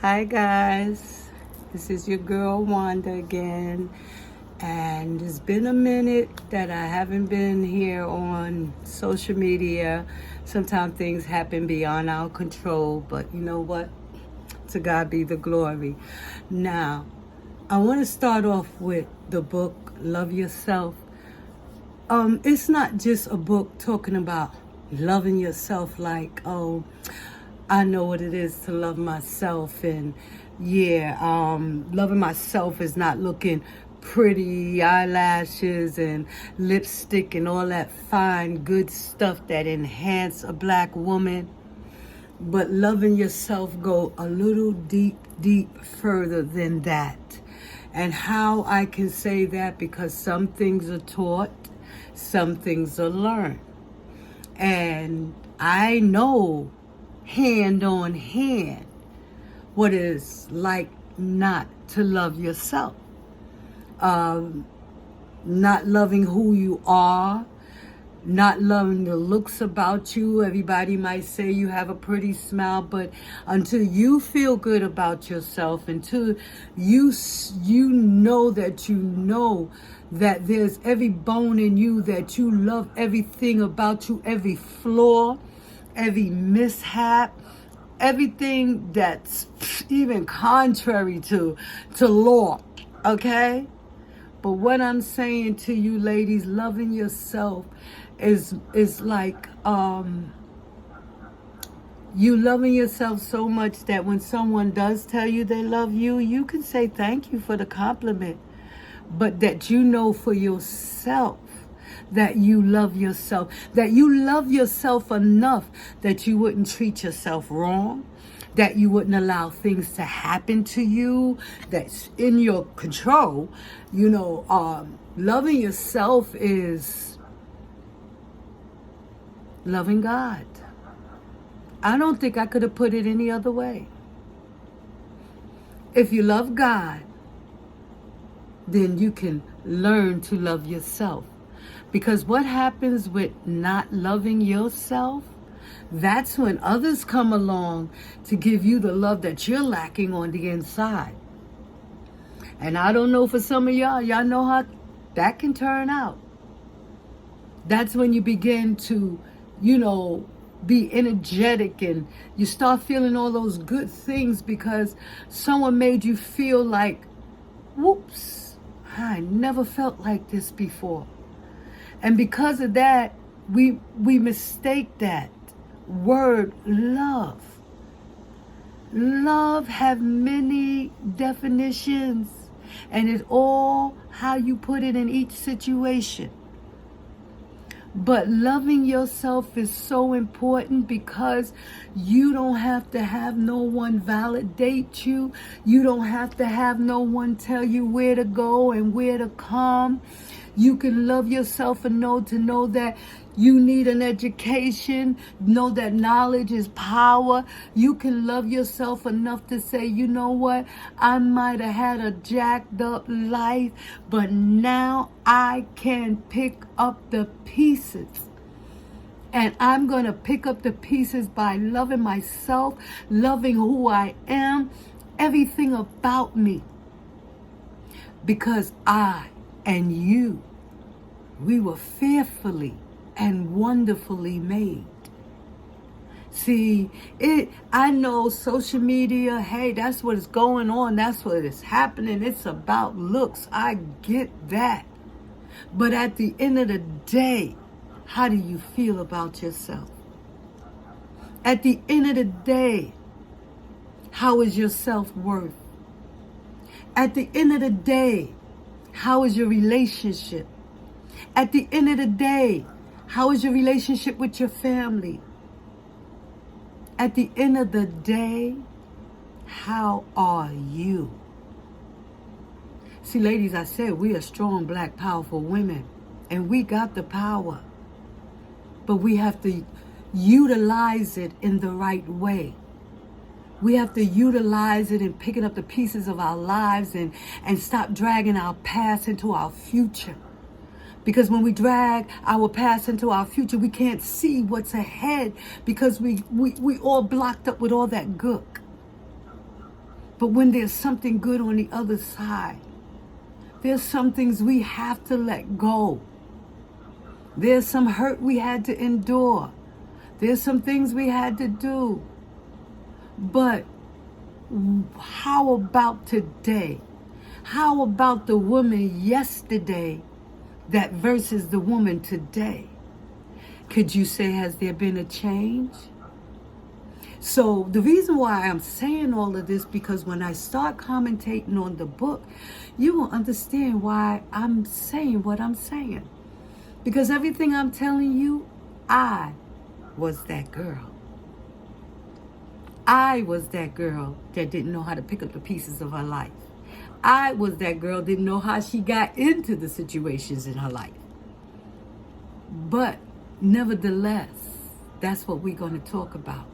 Hi guys, this is your girl Wanda again, and it's been a minute that I haven't been here on social media. Sometimes things happen beyond our control, but you know what? To God be the glory. Now, I want to start off with the book Love Yourself. It's not just a book talking about loving yourself like, oh, I know what it is to love myself. And loving myself is not looking pretty eyelashes and lipstick and all that fine, good stuff that enhance a black woman. But loving yourself go a little deep further than that. And how I can say that, because some things are taught, some things are learned. And I know hand on hand what it's like not to love yourself. Not loving who you are, not loving the looks about you. Everybody might say you have a pretty smile, but until you feel good about yourself, until you know that there's every bone in you, that you love everything about you, every flaw, every mishap, everything that's even contrary to law, okay? But what I'm saying to you ladies, loving yourself is like you loving yourself so much that when someone does tell you they love you, you can say thank you for the compliment. But that you know for yourself that you love yourself, that you love yourself enough that you wouldn't treat yourself wrong, that you wouldn't allow things to happen to you that's in your control. Loving yourself is loving God. I don't think I could have put it any other way. If you love God, then you can learn to love yourself. Because what happens with not loving yourself, that's when others come along to give you the love that you're lacking on the inside. And I don't know, for some of y'all know how that can turn out. That's when you begin to, be energetic, and you start feeling all those good things because someone made you feel like, whoops, I never felt like this before. And because of that, we mistake that word love. Love have many definitions, and it's all how you put it in each situation. But loving yourself is so important because you don't have to have no one validate you. You don't have to have no one tell you where to go and where to come. You can love yourself and know that you need an education, know that knowledge is power. You can love yourself enough to say, you know what, I might have had a jacked up life, but now I can pick up the pieces. And I'm going to pick up the pieces by loving myself, loving who I am, everything about me. Because I and you, we were fearfully and wonderfully made. See, I know social media, hey, that's what is going on. That's what is happening. It's about looks. I get that. But at the end of the day, how do you feel about yourself? At the end of the day, how is your self-worth? At the end of the day, how is your relationship? At the end of the day, how is your relationship with your family? At the end of the day, how are you? See, ladies, I said we are strong, black, powerful women, and we got the power. But we have to utilize it in the right way. We have to utilize it in picking up the pieces of our lives and stop dragging our past into our future. Because when we drag our past into our future, we can't see what's ahead because we all blocked up with all that gook. But when there's something good on the other side, there's some things we have to let go. There's some hurt we had to endure. There's some things we had to do. But how about today? How about the woman yesterday that versus the woman today? Could you say, has there been a change? So the reason why I'm saying all of this, because when I start commentating on the book, you will understand why I'm saying what I'm saying. Because everything I'm telling you, I was that girl. I was that girl that didn't know how to pick up the pieces of her life. I was that girl that didn't know how she got into the situations in her life. But nevertheless, that's what we're going to talk about.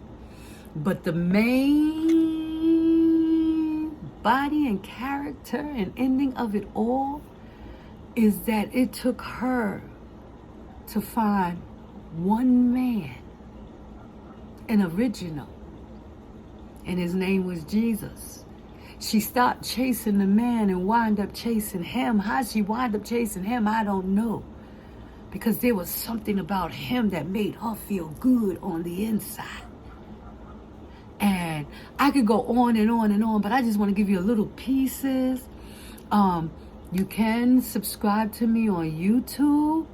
But the main body and character and ending of it all is that it took her to find one man, an original, and his name was Jesus. She stopped chasing the man and wound up chasing him. How she wound up chasing him, I don't know. Because there was something about him that made her feel good on the inside. And I could go on and on and on, but I just want to give you a little pieces. You can subscribe to me on YouTube,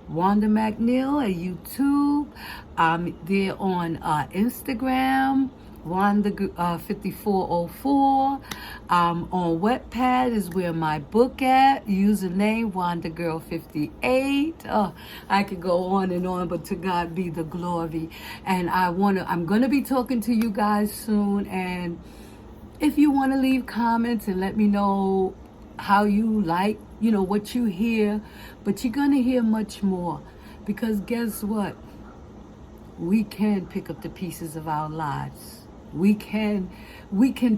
Wanda McNeil at YouTube. I'm there on Instagram, Wanda 5404. On Wattpad is where my book at. Username Wanda Girl 58. I could go on and on, but to God be the glory. And I'm gonna be talking to you guys soon. And if you want to leave comments and let me know how you like, what you hear, but you're gonna hear much more, because guess what? We can pick up the pieces of our lives. We can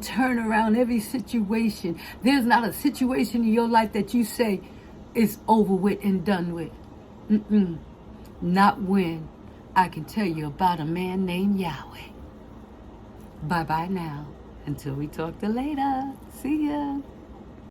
turn around every situation. There's not a situation in your life that you say is over with and done with. Not when I can tell you about a man named Yahweh. Bye-bye now. Until we talk to later. See ya.